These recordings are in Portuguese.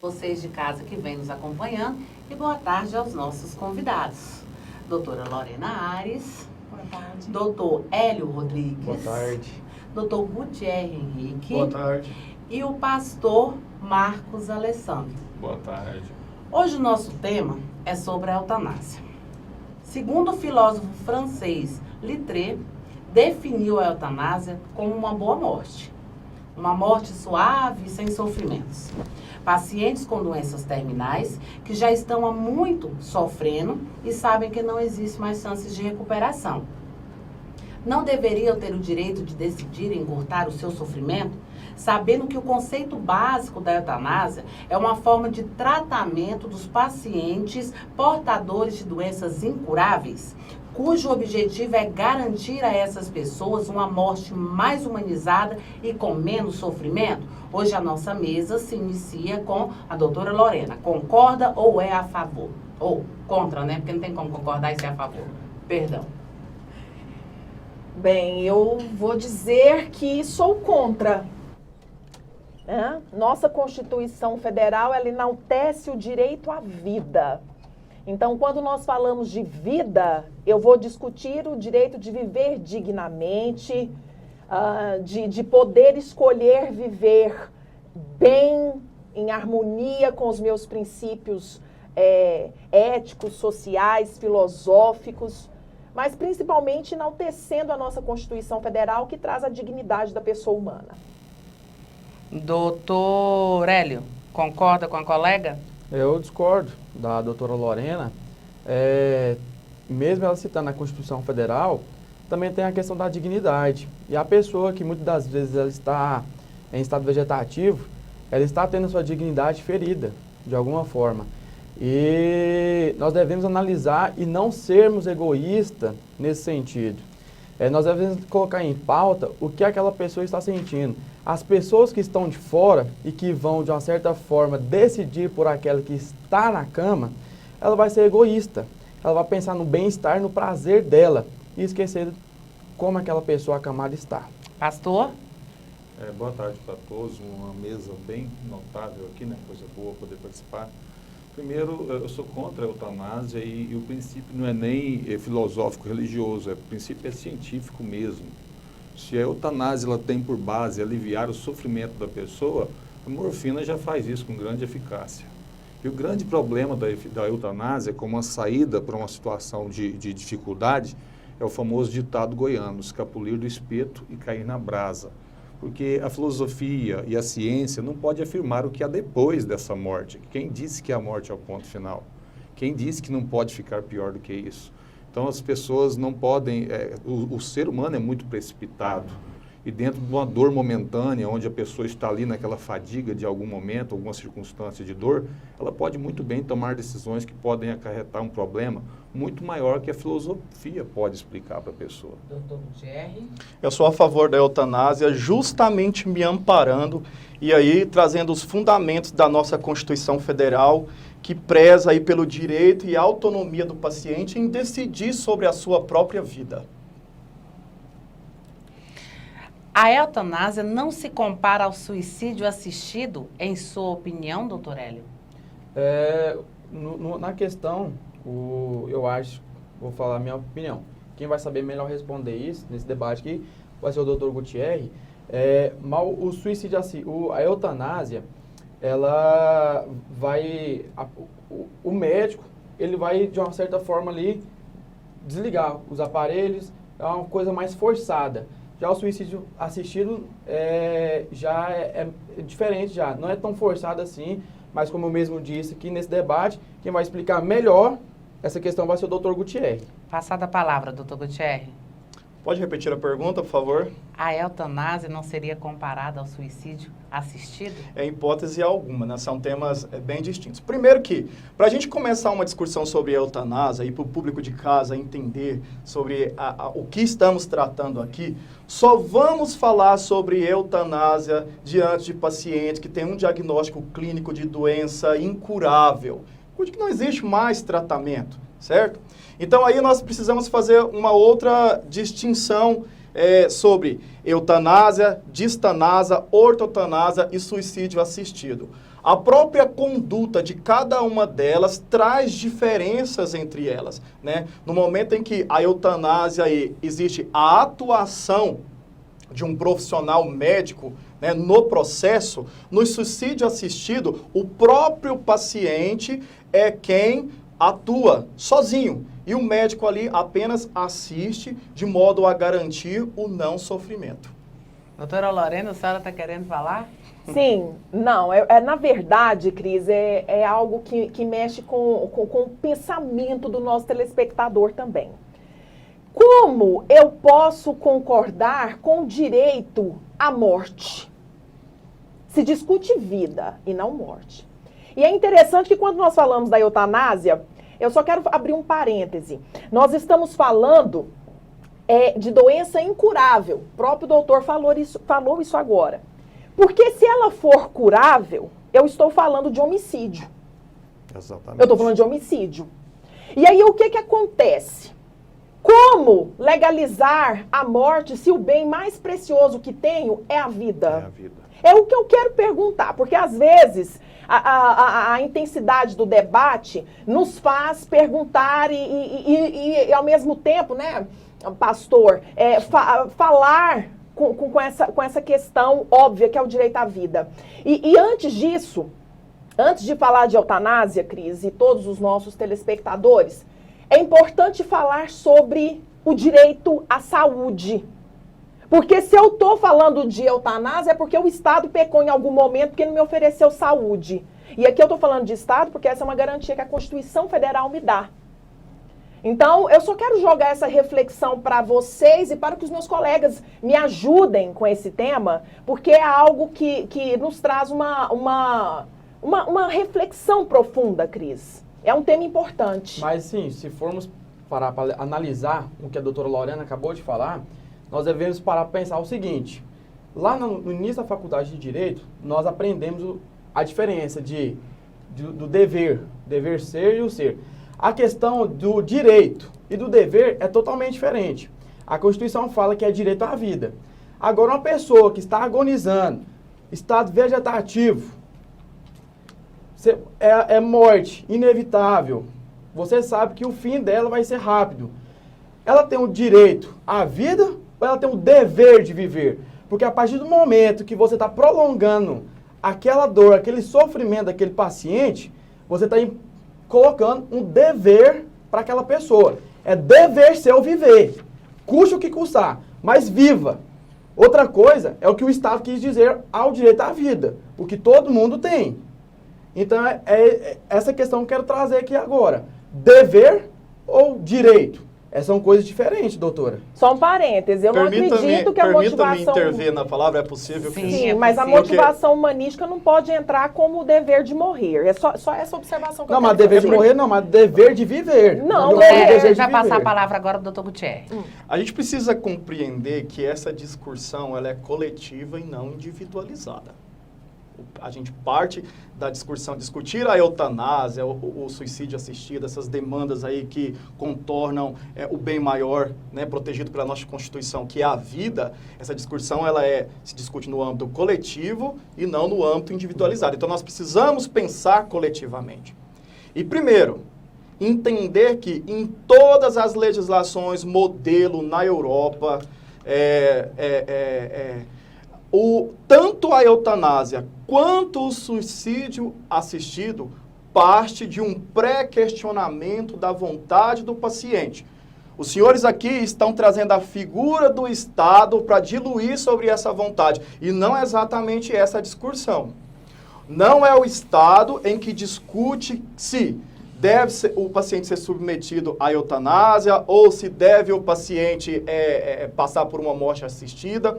Vocês de casa que vêm nos acompanhando e boa tarde aos nossos convidados. Doutora Lorena Ares. Boa tarde. Doutor Hélio Rodrigues. Boa tarde. Doutor Gutierre Henrique. Boa tarde. E o pastor Marcos Alessandro. Boa tarde. Hoje o nosso tema é sobre a eutanásia. Segundo o filósofo francês Littré, definiu a eutanásia como uma boa morte. Uma morte suave e sem sofrimentos. Pacientes com doenças terminais que já estão há muito sofrendo e sabem que não existe mais chances de recuperação. Não deveriam ter o direito de decidir encurtar o seu sofrimento, sabendo que o conceito básico da eutanásia é uma forma de tratamento dos pacientes portadores de doenças incuráveis, cujo objetivo é garantir a essas pessoas uma morte mais humanizada e com menos sofrimento. Hoje a nossa mesa se inicia com a doutora Lorena. Concorda ou é a favor? Ou contra, né? Porque não tem como concordar e ser a favor. Perdão. Bem, eu vou dizer que sou contra. Né? Nossa Constituição Federal, ela enaltece o direito à vida. Então, quando nós falamos de vida, eu vou discutir o direito de viver dignamente, de poder escolher viver bem, em harmonia com os meus princípios éticos, sociais, filosóficos, mas principalmente enaltecendo a nossa Constituição Federal, que traz a dignidade da pessoa humana. Doutor Hélio, concorda com a colega? Eu discordo da doutora Lorena. Mesmo ela citando a Constituição Federal, também tem a questão da dignidade. E a pessoa que muitas das vezes ela está em estado vegetativo, ela está tendo sua dignidade ferida, de alguma forma. E nós devemos analisar e não sermos egoístas nesse sentido. Nós devemos colocar em pauta o que aquela pessoa está sentindo. As pessoas que estão de fora e que vão, de uma certa forma, decidir por aquela que está na cama, ela vai ser egoísta. Ela vai pensar no bem-estar, no prazer dela e esquecer como aquela pessoa acamada está. Pastor? Boa tarde para todos, uma mesa bem notável aqui, né? Coisa boa poder participar. Primeiro, eu sou contra a eutanásia e o princípio não é nem filosófico, religioso, o princípio é científico mesmo. Se a eutanásia ela tem por base aliviar o sofrimento da pessoa, a morfina já faz isso com grande eficácia. E o grande problema da eutanásia, como uma saída para uma situação de dificuldade, é o famoso ditado goiano, escapulir do espeto e cair na brasa. Porque a filosofia e a ciência não pode afirmar o que há depois dessa morte. Quem disse que a morte é o ponto final? Quem disse que não pode ficar pior do que isso? Então as pessoas não podem, o ser humano é muito precipitado e dentro de uma dor momentânea, onde a pessoa está ali naquela fadiga de algum momento, alguma circunstância de dor, ela pode muito bem tomar decisões que podem acarretar um problema muito maior que a filosofia pode explicar para a pessoa. Doutor Gutierre? Eu sou a favor da eutanásia, justamente me amparando e aí trazendo os fundamentos da nossa Constituição Federal, que preza aí pelo direito e autonomia do paciente em decidir sobre a sua própria vida. A eutanásia não se compara ao suicídio assistido, em sua opinião, doutor Hélio? Na questão, eu acho, vou falar a minha opinião. Quem vai saber melhor responder isso, nesse debate aqui, vai ser o doutor Gutierre. Mas o suicídio, a eutanásia, ela vai... O médico, ele vai, de uma certa forma ali, desligar os aparelhos, é uma coisa mais forçada. Já o suicídio assistido já é diferente, já não é tão forçado assim, mas como eu mesmo disse aqui nesse debate, quem vai explicar melhor essa questão vai ser o doutor Gutierre. Passada a palavra, doutor Gutierre. Pode repetir a pergunta, por favor? A eutanásia não seria comparada ao suicídio assistido? Em hipótese alguma, né? São temas bem distintos. Primeiro que, para a gente começar uma discussão sobre a eutanásia e para o público de casa entender sobre o que estamos tratando aqui, só vamos falar sobre eutanásia diante de pacientes que têm um diagnóstico clínico de doença incurável, cujo que não existe mais tratamento, certo? Então aí nós precisamos fazer uma outra distinção sobre eutanásia, distanásia, ortotanásia e suicídio assistido. A própria conduta de cada uma delas traz diferenças entre elas, né? No momento em que a eutanásia aí existe a atuação de um profissional médico, né, no processo, no suicídio assistido, o próprio paciente é quem atua sozinho e o médico ali apenas assiste de modo a garantir o não sofrimento. Doutora Lorena, a senhora está querendo falar? Sim, não, na verdade, Cris, é algo que mexe com o pensamento do nosso telespectador também. Como eu posso concordar com o direito à morte? Se discute vida e não morte. E é interessante que quando nós falamos da eutanásia, eu só quero abrir um parêntese. Nós estamos falando de doença incurável. O próprio doutor falou isso agora. Porque se ela for curável, eu estou falando de homicídio. Exatamente. Eu estou falando de homicídio. E aí o que acontece? Como legalizar a morte se o bem mais precioso que tenho é a vida? É a vida. É o que eu quero perguntar, porque às vezes a intensidade do debate nos faz perguntar e ao mesmo tempo, né, pastor, falar com essa questão óbvia que é o direito à vida. E antes disso, antes de falar de eutanásia, Cris, e todos os nossos telespectadores, é importante falar sobre o direito à saúde. Porque se eu estou falando de eutanásia é porque o Estado pecou em algum momento porque não me ofereceu saúde. E aqui eu estou falando de Estado porque essa é uma garantia que a Constituição Federal me dá. Então, eu só quero jogar essa reflexão para vocês e para que os meus colegas me ajudem com esse tema, porque é algo que nos traz uma reflexão profunda, Cris. É um tema importante. Mas sim, se formos parar para analisar o que a doutora Lorena acabou de falar, nós devemos parar para pensar o seguinte. Lá no início da faculdade de Direito, nós aprendemos a diferença do dever ser e o ser. A questão do direito e do dever é totalmente diferente. A Constituição fala que é direito à vida. Agora, uma pessoa que está agonizando, estado vegetativo, é morte inevitável. Você sabe que o fim dela vai ser rápido. Ela tem o direito à vida ou ela tem o dever de viver? Porque a partir do momento que você está prolongando aquela dor, aquele sofrimento daquele paciente, você está colocando um dever para aquela pessoa. É dever seu viver. Custe o que custar, mas viva. Outra coisa é o que o Estado quis dizer ao direito à vida, o que todo mundo tem. Então, é essa questão que eu quero trazer aqui agora. Dever ou direito? São coisas diferentes, doutora. Só um parêntese, eu não acredito que a motivação... Permita-me intervir na palavra, é possível? Sim, mas a motivação humanística não pode entrar como o dever de morrer. É só essa observação que eu quero fazer. Não, mas dever de morrer não, mas dever de viver. Não, vai passar a palavra agora para o doutor Gutierrez. A gente precisa compreender que essa discussão ela é coletiva e não individualizada. A gente parte da discussão, discutir a eutanásia, o suicídio assistido, essas demandas aí que contornam o bem maior, né, protegido pela nossa Constituição, que é a vida. Essa discussão ela se discute no âmbito coletivo e não no âmbito individualizado. Então nós precisamos pensar coletivamente. E primeiro, entender que em todas as legislações modelo na Europa, tanto a eutanásia quanto o suicídio assistido parte de um pré-questionamento da vontade do paciente. Os senhores aqui estão trazendo a figura do Estado para diluir sobre essa vontade, e não é exatamente essa a discussão. Não é o Estado em que discute se deve o paciente ser submetido à eutanásia ou se deve o paciente passar por uma morte assistida.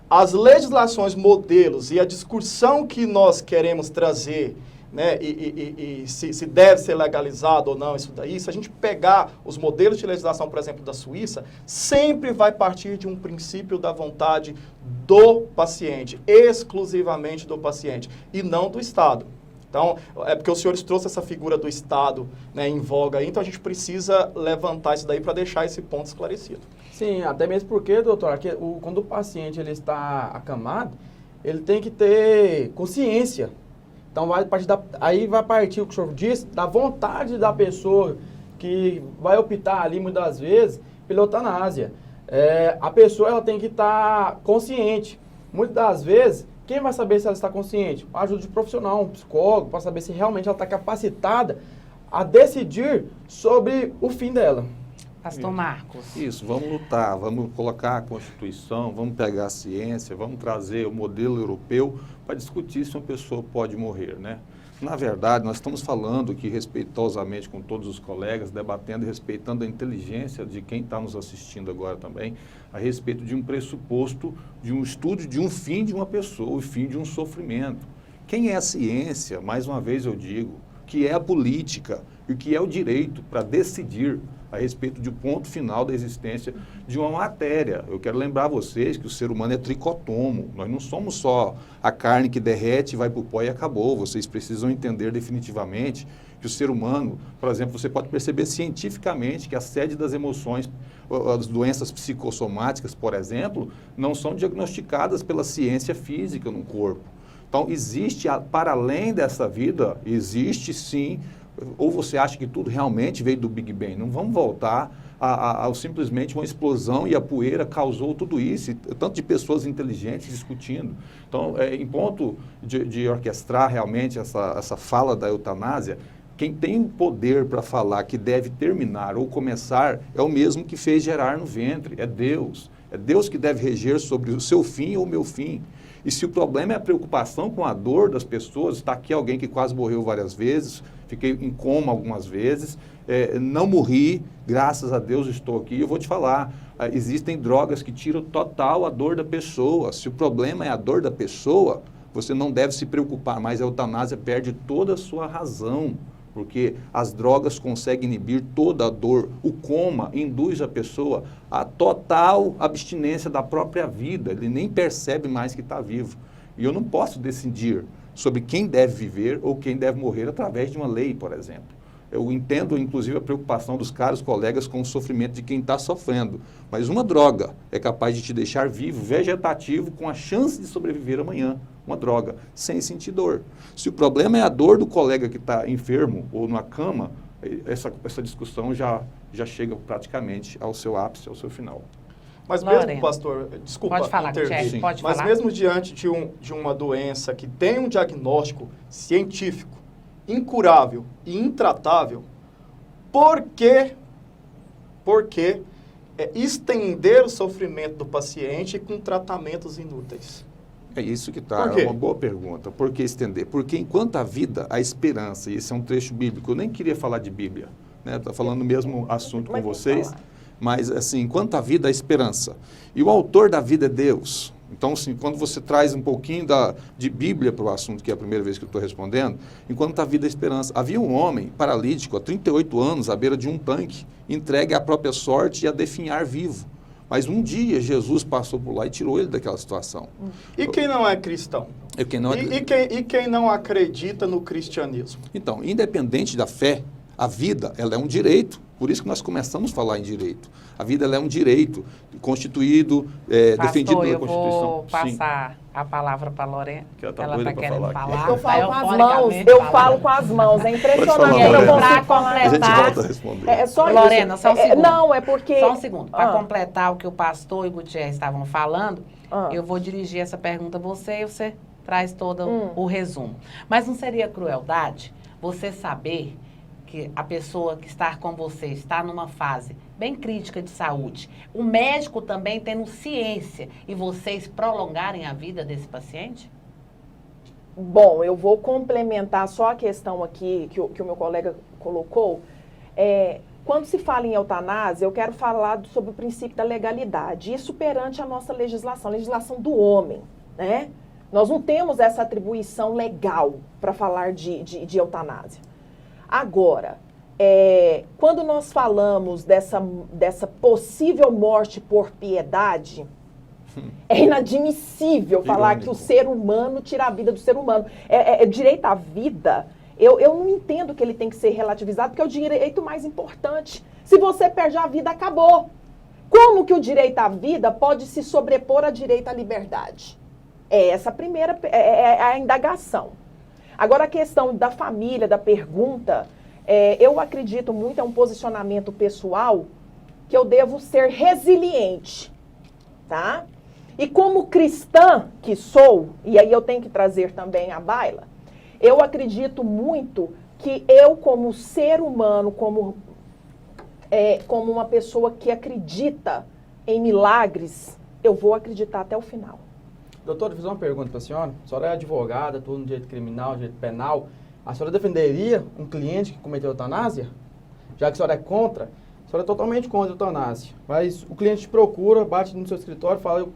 As legislações modelos e a discussão que nós queremos trazer, né, e se deve ser legalizado ou não isso daí, se a gente pegar os modelos de legislação, por exemplo, da Suíça, sempre vai partir de um princípio da vontade do paciente, exclusivamente do paciente, e não do Estado. Então, é porque os senhores trouxeram essa figura do Estado, né, em voga aí, então a gente precisa levantar isso daí para deixar esse ponto esclarecido. Sim, até mesmo porque, doutor, quando o paciente ele está acamado, ele tem que ter consciência. Então, aí vai partir o que o senhor disse, da vontade da pessoa que vai optar ali, muitas das vezes, pela eutanásia. A pessoa ela tem que estar consciente. Muitas das vezes, quem vai saber se ela está consciente? A ajuda de profissional, um psicólogo, para saber se realmente ela está capacitada a decidir sobre o fim dela. Pastor Marcos. Isso, vamos lutar, vamos colocar a Constituição, vamos pegar a ciência, vamos trazer o modelo europeu para discutir se uma pessoa pode morrer, né? Na verdade, nós estamos falando aqui respeitosamente com todos os colegas, debatendo e respeitando a inteligência de quem está nos assistindo agora também, a respeito de um pressuposto, de um estudo de um fim de uma pessoa, o fim de um sofrimento. Quem é a ciência, mais uma vez eu digo, que é a política e o que é o direito para decidir a respeito do ponto final da existência de uma matéria. Eu quero lembrar a vocês que o ser humano é tricotomo. Nós não somos só a carne que derrete, vai para o pó e acabou. Vocês precisam entender definitivamente que o ser humano, por exemplo, você pode perceber cientificamente que a sede das emoções, as doenças psicossomáticas, por exemplo, não são diagnosticadas pela ciência física no corpo. Então, existe, para além dessa vida, existe sim. Ou você acha que tudo realmente veio do Big Bang? Não vamos voltar a simplesmente uma explosão e a poeira causou tudo isso, e tanto de pessoas inteligentes discutindo. Então, em ponto de orquestrar realmente essa fala da eutanásia, quem tem o poder para falar que deve terminar ou começar é o mesmo que fez gerar no ventre, é Deus. É Deus que deve reger sobre o seu fim ou o meu fim. E se o problema é a preocupação com a dor das pessoas, está aqui alguém que quase morreu várias vezes, fiquei em coma algumas vezes, não morri, graças a Deus estou aqui. Eu vou te falar, existem drogas que tiram total a dor da pessoa. Se o problema é a dor da pessoa, você não deve se preocupar, mas a eutanásia perde toda a sua razão, porque as drogas conseguem inibir toda a dor. O coma induz a pessoa a total abstinência da própria vida, ele nem percebe mais que está vivo. E eu não posso decidir sobre quem deve viver ou quem deve morrer através de uma lei, por exemplo. Eu entendo, inclusive, a preocupação dos caros colegas com o sofrimento de quem está sofrendo, mas uma droga é capaz de te deixar vivo, vegetativo, com a chance de sobreviver amanhã. Uma droga, sem sentir dor. Se o problema é a dor do colega que está enfermo ou na cama, essa discussão já chega praticamente ao seu ápice, ao seu final. Mas Lorena, mesmo, pastor, desculpa pode falar, intervir, pode mas falar. mesmo diante de uma doença que tem um diagnóstico científico, incurável e intratável, por que estender o sofrimento do paciente com tratamentos inúteis? É isso que está, é uma boa pergunta. Por que estender? Porque enquanto a vida, a esperança, e esse é um trecho bíblico, eu nem queria falar de Bíblia, né? Estou falando o mesmo assunto com vocês, mas assim, enquanto a vida, a esperança. E o autor da vida é Deus. Então, assim, quando você traz um pouquinho de Bíblia para o assunto, que é a primeira vez que eu estou respondendo, enquanto a vida é a esperança. Havia um homem paralítico há 38 anos, à beira de um tanque, entregue à própria sorte e a definhar vivo. Mas um dia Jesus passou por lá e tirou ele daquela situação. E quem não é cristão? E Quem não acredita no cristianismo? Então, independente da fé, a vida, ela é um direito. Por isso que nós começamos a falar em direito. A vida, ela é um direito constituído, defendido pela Constituição. Eu vou passar a palavra para a Lorena, Que ela tá ela doida está pra querendo falar falar. Eu falo com as mãos, euforicamente eu falando. falo com as mãos. É impressionante. Pode falar, Eu não Lorena. consigo falar. A gente completar. volta a responder. É só Lorena, isso. só um segundo. Não, é porque... Só um segundo. Para completar o que o pastor e o Gutierrez estavam falando, Ah. eu vou dirigir essa pergunta a você e você traz todo o resumo. Mas não seria crueldade você saber que a pessoa que está com você está numa fase bem crítica de saúde, o médico também tendo ciência e vocês prolongarem a vida desse paciente? Bom, eu vou complementar só a questão aqui que o meu colega colocou. Quando se fala em eutanásia, eu quero falar sobre o princípio da legalidade. Isso perante a nossa legislação, a legislação do homem, né? Nós não temos essa atribuição legal para falar de eutanásia. Agora, quando nós falamos dessa possível morte por piedade, é inadmissível falar que o ser humano tira a vida do ser humano. Direito à vida, eu não entendo que ele tem que ser relativizado, porque é o direito mais importante. Se você perde a vida, acabou. Como que o direito à vida pode se sobrepor ao direito à liberdade? Essa primeira é a indagação. Agora, a questão da família, da pergunta, eu acredito muito, é um posicionamento pessoal, que eu devo ser resiliente, tá? E como cristã que sou, e aí eu tenho que trazer também a baila, eu acredito muito que eu, como ser humano, como uma pessoa que acredita em milagres, eu vou acreditar até o final. Doutora, eu fiz uma pergunta para a senhora. A senhora é advogada, atua no direito criminal, direito penal. A senhora defenderia um cliente que cometeu eutanásia? Já que a senhora é contra, a senhora é totalmente contra a eutanásia. Mas o cliente te procura, bate no seu escritório e fala,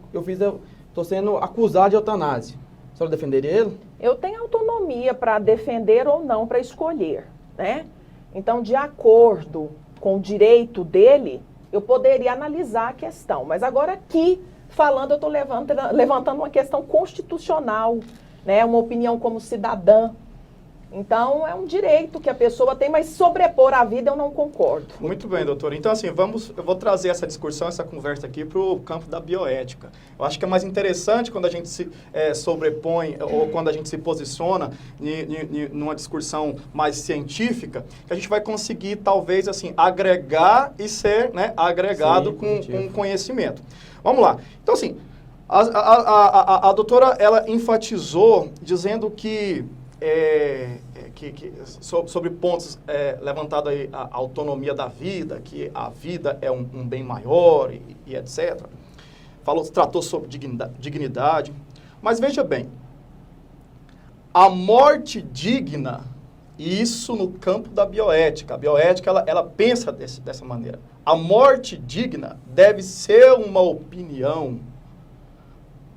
estou sendo acusado de eutanásia. A senhora defenderia ele? Eu tenho autonomia para defender ou não, para escolher, né? Então, de acordo com o direito dele, eu poderia analisar a questão. Mas agora aqui, falando, eu estou levantando uma questão constitucional, né? Uma opinião como cidadã. Então, é um direito que a pessoa tem, mas sobrepor a vida eu não concordo. Muito bem, doutora. Então, assim, eu vou trazer essa discussão, essa conversa aqui para o campo da bioética. Eu acho que é mais interessante quando a gente se sobrepõe ou quando a gente se posiciona numa discussão mais científica, que a gente vai conseguir, talvez, assim, agregar e ser, né, agregado com conhecimento. Vamos lá. Então, assim, a doutora, ela enfatizou dizendo que sobre pontos levantados aí, a autonomia da vida, que a vida é um bem maior e etc. Tratou sobre dignidade. Mas veja bem, a morte digna, isso no campo da bioética. A bioética, ela pensa dessa maneira. A morte digna deve ser uma opinião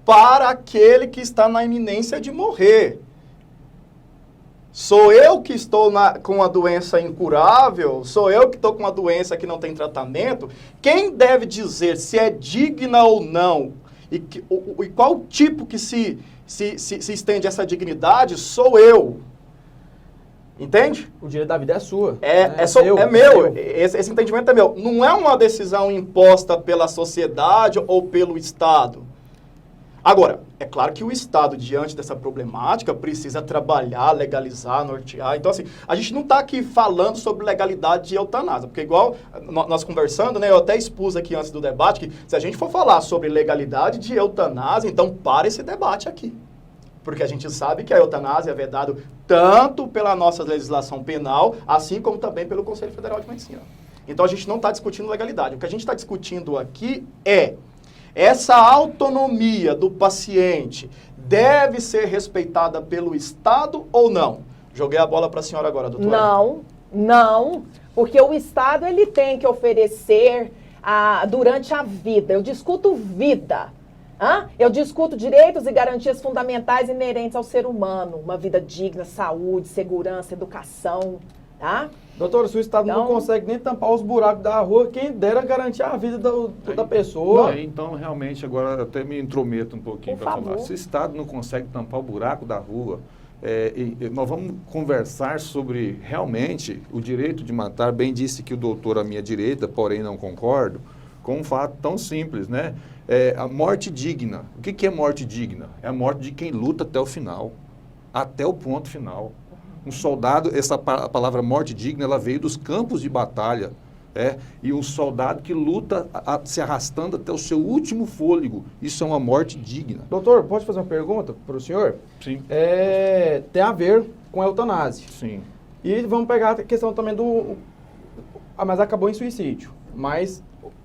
para aquele que está na iminência de morrer. Sou eu que estou com uma doença incurável? Sou eu que estou com uma doença que não tem tratamento? Quem deve dizer se é digna ou não? E qual tipo que se estende essa dignidade? Sou eu. Entende? O direito da vida é sua. É meu. Esse entendimento é meu. Não é uma decisão imposta pela sociedade ou pelo Estado. Agora, é claro que o Estado, diante dessa problemática, precisa trabalhar, legalizar, nortear. Então, assim, a gente não está aqui falando sobre legalidade de eutanásia, porque igual nós conversando, né, eu até expus aqui antes do debate que se a gente for falar sobre legalidade de eutanásia, então para esse debate aqui. Porque a gente sabe que a eutanásia é vedada tanto pela nossa legislação penal, assim como também pelo Conselho Federal de Medicina. Então, a gente não está discutindo legalidade. O que a gente está discutindo aqui é essa autonomia do paciente deve ser respeitada pelo Estado ou não? Joguei a bola para a senhora agora, doutora. Não, porque o Estado ele tem que oferecer durante a vida. Eu discuto vida. Eu discuto direitos e garantias fundamentais inerentes ao ser humano. Uma vida digna, saúde, segurança, educação, tá? Doutora, se o Estado não consegue nem tampar os buracos da rua, quem dera garantir a vida da pessoa. Então, realmente, agora eu até me intrometo um pouquinho para falar. Se o Estado não consegue tampar o buraco da rua, nós vamos conversar sobre, realmente, o direito de matar. Bem disse que o doutor à minha direita, porém não concordo, com um fato tão simples, né? A morte digna. O que é morte digna? É a morte de quem luta até o final, até o ponto final. Um soldado, a palavra morte digna, ela veio dos campos de batalha, e um soldado que luta se arrastando até o seu último fôlego, isso é uma morte digna. Doutor, pode fazer uma pergunta para o senhor? Sim. Tem a ver com a eutanásia. Sim. E vamos pegar a questão também mas acabou em suicídio, mas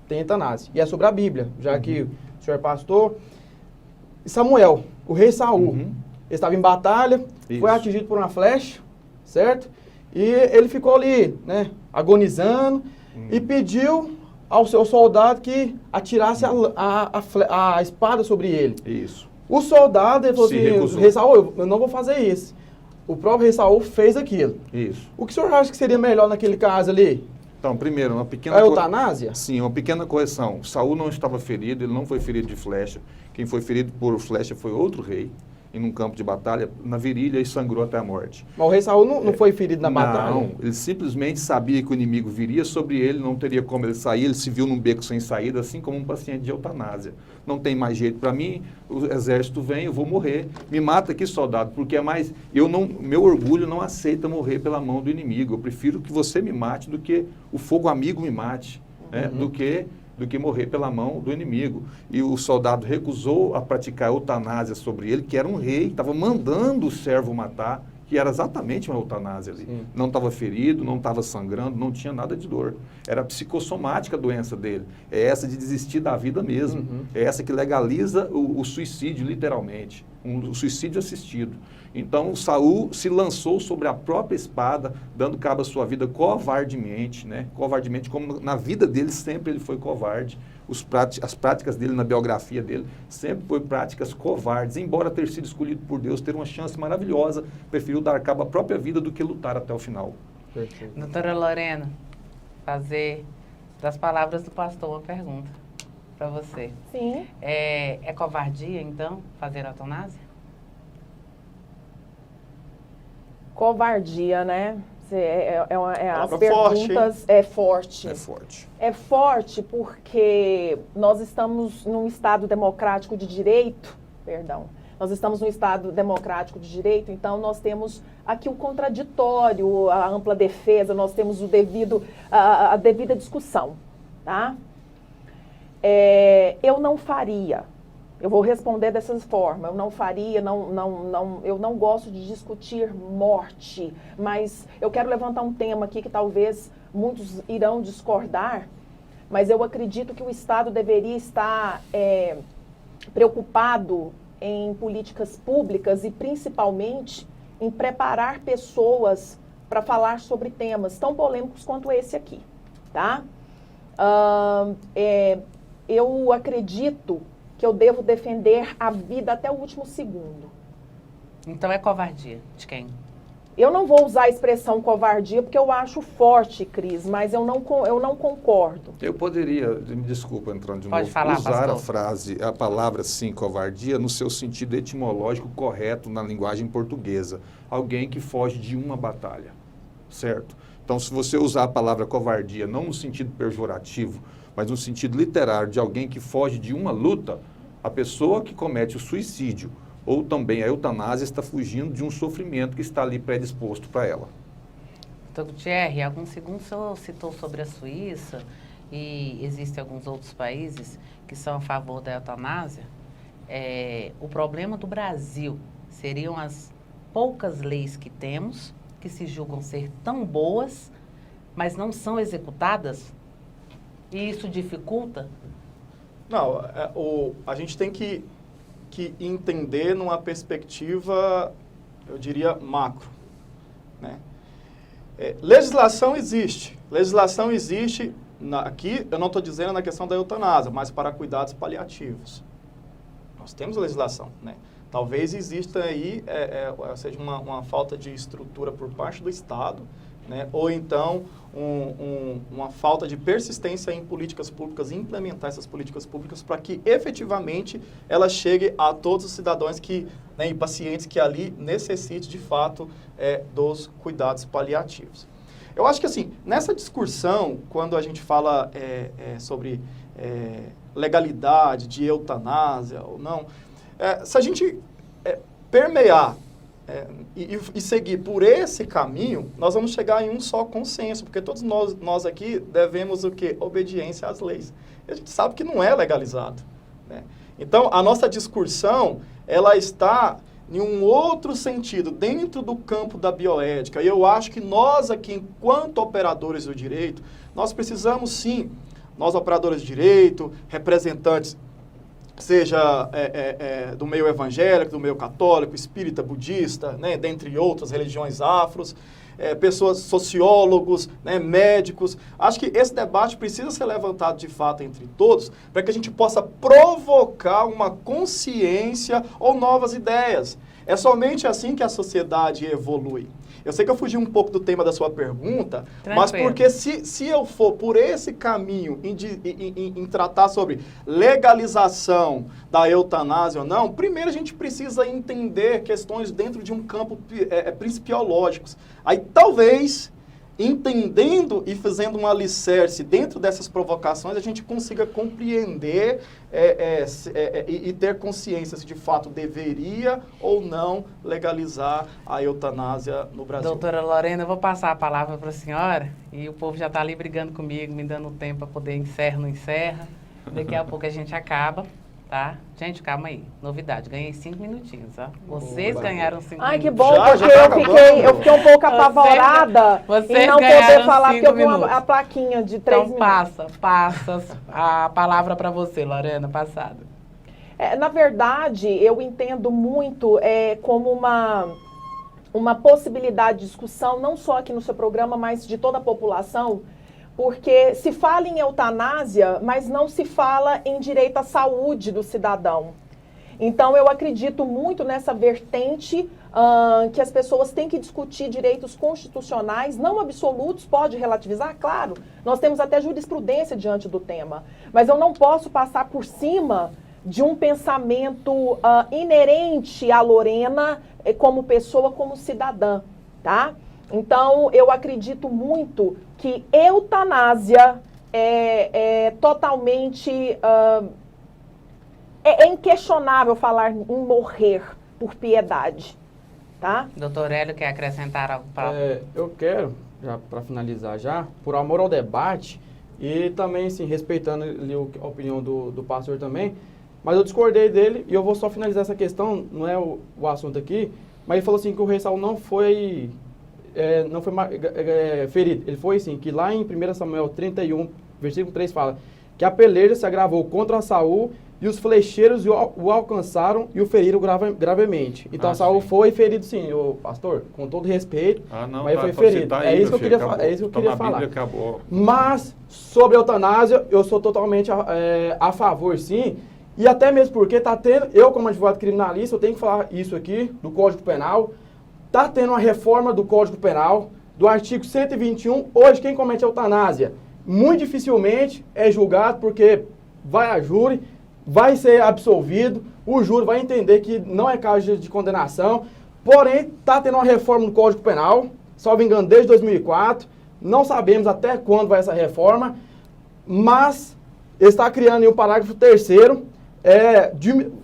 tem eutanásia. E é sobre a Bíblia, já que o senhor é pastor. Samuel, o rei Saul, ele estava em batalha, foi atingido por uma flecha, certo? E ele ficou ali, né, agonizando, e pediu ao seu soldado que atirasse a espada sobre ele. Isso. O soldado, ele falou recusou. Rei Saul, eu não vou fazer isso. O próprio rei Saul fez aquilo. Isso. O que o senhor acha que seria melhor naquele caso ali? Então, primeiro, uma pequena... A eutanásia? Sim, uma pequena correção. Saul não estava ferido, ele não foi ferido de flecha. Quem foi ferido por flecha foi outro rei. em um campo de batalha, na virilha, e sangrou até a morte. Mas o rei Saul não foi ferido na batalha? Não, ele simplesmente sabia que o inimigo viria sobre ele, não teria como ele sair, ele se viu num beco sem saída, assim como um paciente de eutanásia. Não tem mais jeito para mim, o exército vem, eu vou morrer. Me mata aqui, soldado, porque é mais... meu orgulho não aceita morrer pela mão do inimigo. Eu prefiro que você me mate do que o fogo amigo me mate, né? do que morrer pela mão do inimigo. E o soldado recusou a praticar eutanásia sobre ele, que era um rei, que estava mandando o servo matar, que era exatamente uma eutanásia ali. Sim. Não estava ferido, não estava sangrando, não tinha nada de dor. Era psicossomática a doença dele. É essa de desistir da vida mesmo. É essa que legaliza o suicídio, literalmente. O suicídio assistido. Então, Saul se lançou sobre a própria espada, dando cabo à sua vida covardemente, né? Covardemente, como na vida dele sempre ele foi covarde. As práticas dele na biografia dele sempre foram práticas covardes. Embora ter sido escolhido por Deus, ter uma chance maravilhosa, preferiu dar cabo à própria vida do que lutar até o final. Perfeito. Doutora Lorena, fazer das palavras do pastor uma pergunta para você. Sim. É covardia, então, fazer a eutanásia? Covardia, né? As Palavra perguntas é forte. É forte. É forte porque nós estamos num Estado democrático de direito, nós estamos num Estado democrático de direito, então nós temos aqui o contraditório, a ampla defesa, nós temos a devida discussão, tá? Eu não faria. Eu vou responder dessa forma, eu não faria, eu não gosto de discutir morte, mas eu quero levantar um tema aqui que talvez muitos irão discordar, mas eu acredito que o Estado deveria estar preocupado em políticas públicas e principalmente em preparar pessoas para falar sobre temas tão polêmicos quanto esse aqui, tá? Eu acredito que eu devo defender a vida até o último segundo. Então é covardia de quem? Eu não vou usar a expressão covardia porque eu acho forte, Cris, mas eu não concordo. Eu poderia, me desculpa entrando de Pode novo, falar, usar pastor. a palavra sim, covardia, no seu sentido etimológico correto na linguagem portuguesa. Alguém que foge de uma batalha, certo? Então, se você usar a palavra covardia, não no sentido pejorativo, mas no sentido literário de alguém que foge de uma luta, a pessoa que comete o suicídio ou também a eutanásia está fugindo de um sofrimento que está ali predisposto para ela. Doutor Gutierre, alguns segundos o senhor citou sobre a Suíça e existem alguns outros países que são a favor da eutanásia. O problema do Brasil seriam as poucas leis que temos, que se julgam ser tão boas, mas não são executadas? E isso dificulta? Não, a gente tem que entender numa perspectiva, eu diria, macro, né? Legislação existe aqui, eu não estou dizendo na questão da eutanásia, mas para cuidados paliativos. Nós temos legislação, né? Talvez exista aí, seja uma falta de estrutura por parte do Estado, né? Ou então uma falta de persistência em políticas públicas, implementar essas políticas públicas para que efetivamente ela chegue a todos os cidadãos e pacientes que ali necessitem de fato dos cuidados paliativos. Eu acho que assim, nessa discussão, quando a gente fala sobre legalidade de eutanásia ou não, se a gente permear e seguir por esse caminho, nós vamos chegar em um só consenso, porque todos nós aqui devemos o quê? Obediência às leis. E a gente sabe que não é legalizado, né? Então, a nossa discussão, ela está em um outro sentido, dentro do campo da bioética. E eu acho que nós aqui, enquanto operadores do direito, nós precisamos sim, nós operadores de direito, representantes seja do meio evangélico, do meio católico, espírita, budista, né, dentre outras religiões afros, pessoas, sociólogos, né, médicos. Acho que esse debate precisa ser levantado de fato entre todos, para que a gente possa provocar uma consciência ou novas ideias. É somente assim que a sociedade evolui. Eu sei que eu fugi um pouco do tema da sua pergunta, mas porque se eu for por esse caminho em tratar sobre legalização da eutanásia ou não, primeiro a gente precisa entender questões dentro de um campo principiológicos. Aí talvez, entendendo e fazendo um alicerce dentro dessas provocações, a gente consiga compreender e ter consciência se de fato deveria ou não legalizar a eutanásia no Brasil. Doutora Lorena, eu vou passar a palavra para a senhora, e o povo já está ali brigando comigo, me dando tempo para poder encerra, não encerra. Daqui a pouco a gente acaba, tá? Gente, calma aí. Novidade, ganhei 5 minutinhos, ó. Vocês ganharam 5 minutos. Ai, que bom, Já porque eu fiquei um pouco apavorada Vocês em não poder ganharam falar, porque eu vi 5 minutos. a plaquinha de 3 Então minutos. passa a palavra para você, Lorena, passada. Na verdade, eu entendo muito como uma possibilidade de discussão, não só aqui no seu programa, mas de toda a população, porque se fala em eutanásia, mas não se fala em direito à saúde do cidadão. Então, eu acredito muito nessa vertente que as pessoas têm que discutir direitos constitucionais, não absolutos, pode relativizar, claro. Nós temos até jurisprudência diante do tema, mas eu não posso passar por cima de um pensamento inerente à Lorena como pessoa, como cidadã, tá? Então, eu acredito muito que eutanásia é totalmente... é inquestionável falar em morrer por piedade, tá? Doutor Hélio, quer acrescentar algo para... Eu quero, já para finalizar já, por amor ao debate, e também, assim, respeitando ali a opinião do pastor também, mas eu discordei dele, e eu vou só finalizar essa questão, não é o assunto aqui, mas ele falou assim que o rei Saul não foi ferido. Ele foi assim, que lá em 1 Samuel 31, versículo 3 fala que a peleja se agravou contra Saul e os flecheiros o alcançaram e o feriram gravemente. Então Saul foi ferido sim, o pastor, com todo respeito, mas foi ferido. É isso que eu queria falar. Acabou. Mas, sobre a eutanásia, eu sou totalmente a favor sim, e até mesmo porque está tendo, eu como advogado criminalista, eu tenho que falar isso aqui, do Código Penal, está tendo uma reforma do Código Penal, do artigo 121, hoje quem comete eutanásia, muito dificilmente é julgado, porque vai a júri, vai ser absolvido, o júri vai entender que não é caso de condenação, porém está tendo uma reforma no Código Penal, salvo engano, desde 2004, não sabemos até quando vai essa reforma, mas está criando em um parágrafo 3º,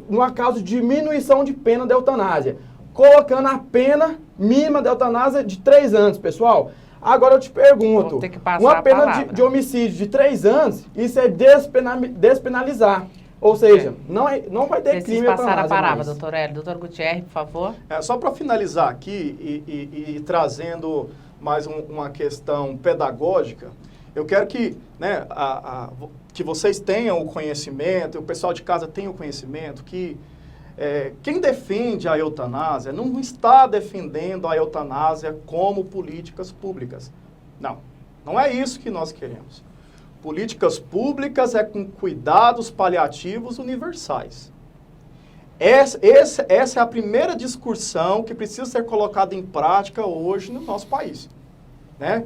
numa causa de diminuição de pena da eutanásia, colocando a pena mínima da eutanásia de 3 anos, pessoal. Agora eu te pergunto, uma pena de homicídio de 3 anos, isso é despenalizar. Ou seja, não vai ter crime eutanásia. Passar a palavra, doutor Hélio. Doutor Gutierrez, por favor. Só para finalizar aqui e trazendo mais uma questão pedagógica, eu quero que, que vocês tenham o conhecimento, o pessoal de casa tenha o conhecimento que quem defende a eutanásia não está defendendo a eutanásia como políticas públicas. Não é isso que nós queremos. Políticas públicas com cuidados paliativos universais. Essa é a primeira discussão que precisa ser colocada em prática hoje no nosso país, né?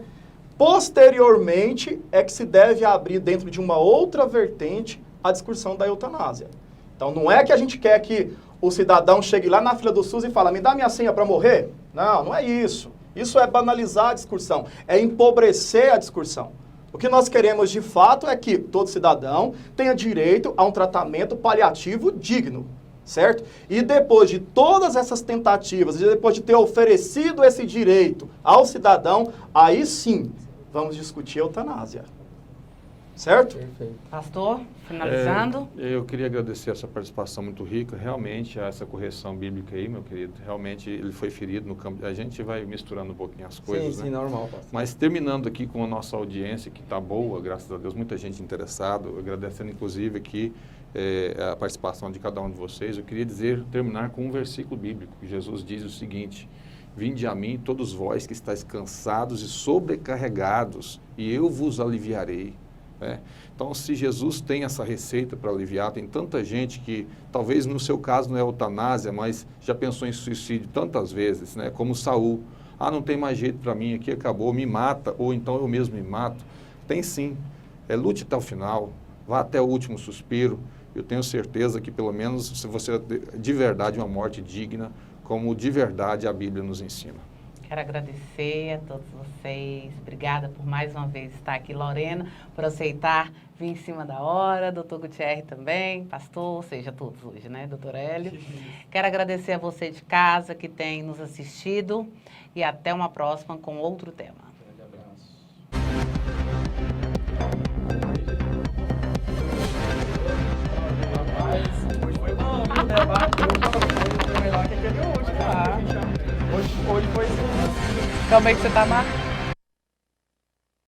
Posteriormente, é que se deve abrir dentro de uma outra vertente a discussão da eutanásia. Então, não é que a gente quer que o cidadão chegue lá na fila do SUS e fale, me dá minha senha para morrer? Não é isso. Isso é banalizar a discussão, é empobrecer a discussão. O que nós queremos, de fato, é que todo cidadão tenha direito a um tratamento paliativo digno, certo? E depois de todas essas tentativas, e depois de ter oferecido esse direito ao cidadão, aí sim, vamos discutir a eutanásia. Certo? Perfeito. Pastor, finalizando. Eu queria agradecer essa participação muito rica, realmente, essa correção bíblica aí, meu querido. Realmente, ele foi ferido no campo. A gente vai misturando um pouquinho as coisas, sim, né? Sim, normal. Pastor. Mas terminando aqui com a nossa audiência, que está boa, graças a Deus, muita gente interessada, agradecendo inclusive aqui a participação de cada um de vocês, eu queria terminar com um versículo bíblico, que Jesus diz o seguinte: vinde a mim, todos vós que estáis cansados e sobrecarregados, e eu vos aliviarei. né? Então, se Jesus tem essa receita para aliviar, tem tanta gente que, talvez no seu caso não é eutanásia, mas já pensou em suicídio tantas vezes, né? Como Saul. Ah, não tem mais jeito para mim, aqui acabou, me mata, ou então eu mesmo me mato. Tem sim. Lute até o final, vá até o último suspiro. Eu tenho certeza que, pelo menos, se você de verdade uma morte digna, como de verdade a Bíblia nos ensina. Quero agradecer a todos vocês. Obrigada por mais uma vez estar aqui. Lorena, por aceitar vir em cima da hora. Doutor Gutierre também, pastor, ou seja, todos hoje, né? Doutor Hélio. Quero agradecer a você de casa que tem nos assistido e até uma próxima com outro tema. Hoje foi Como é que você tá, Marcos?